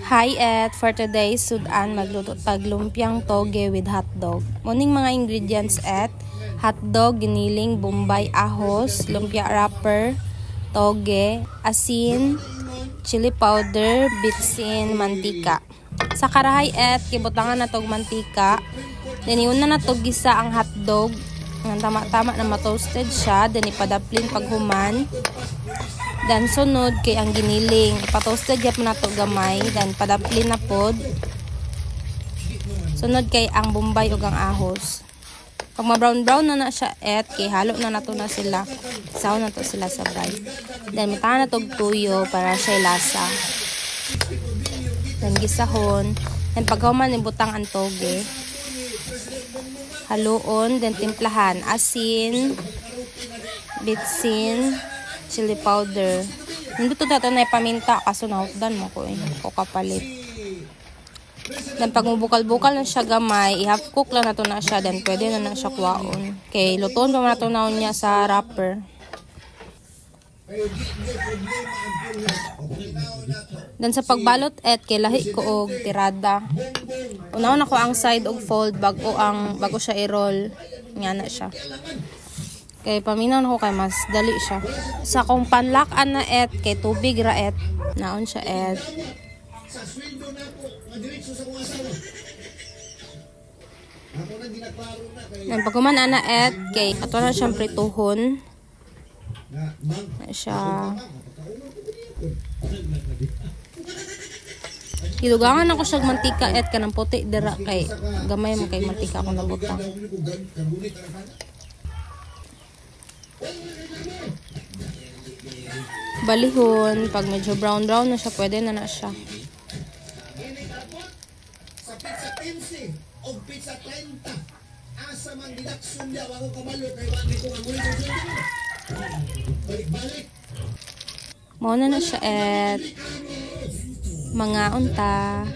Hi et, for today sudan magluto tag lumpiang toge with hotdog. Muning mga ingredients et, hotdog, giniling, bombay, ahos, lumpia wrapper, toge, asin, chili powder, bitsin, mantika. Sa karahay et, kibutangan na tog mantika. Then iuna na tog gisa ang hotdog. Ang tama-tama na matoasted siya. Then ipadaplin paghuman. Dan sunod kay ang giniling, ipatoasted yap na to gamay, dan padaplin na pod. Sunod kay ang bombay ug ang ahos. Pag ma-brown na siya et, kay halo na nato na sila. Isaw na to sila sabay. Dan mitahan na tog tuyo para siya lasa. Dan gisahon. Dan paghuman ibutang ang toge. Haluon, dan timplahan asin, bitsin, chili powder. Hindi to dato na ipaminta kaso nahukdan mo ko o kapalit. Dan pag mubukal-bukal na siya gamay, i-half cook lang na to na siya. Dan pwede na siya kuwaon. Okay, lutoon pa na to naon niya sa wrapper. Dan sa pagbalot et, kay lahi ko og tirada. Unaon ako ang side og fold bago siya i-roll. Nga na siya. Kay paminaw na ko kay mas dali siya. Sa kung panlakan na et, kay tubig ra et. Naon siya et. Then pagkuman na et, kay ato na siyang prituhon. Na siya. Ilugangan ako siya mantika et kanang puti dira kay gamay mo kay mantika akong nabutang. Balihon, pag medyo brown na siya, pwede na siya. Sa pizza 15 o pizza 30 asa man dilakson daw ako kamalo kay wagi ko ang muli balik. Mao na siya et mga unta.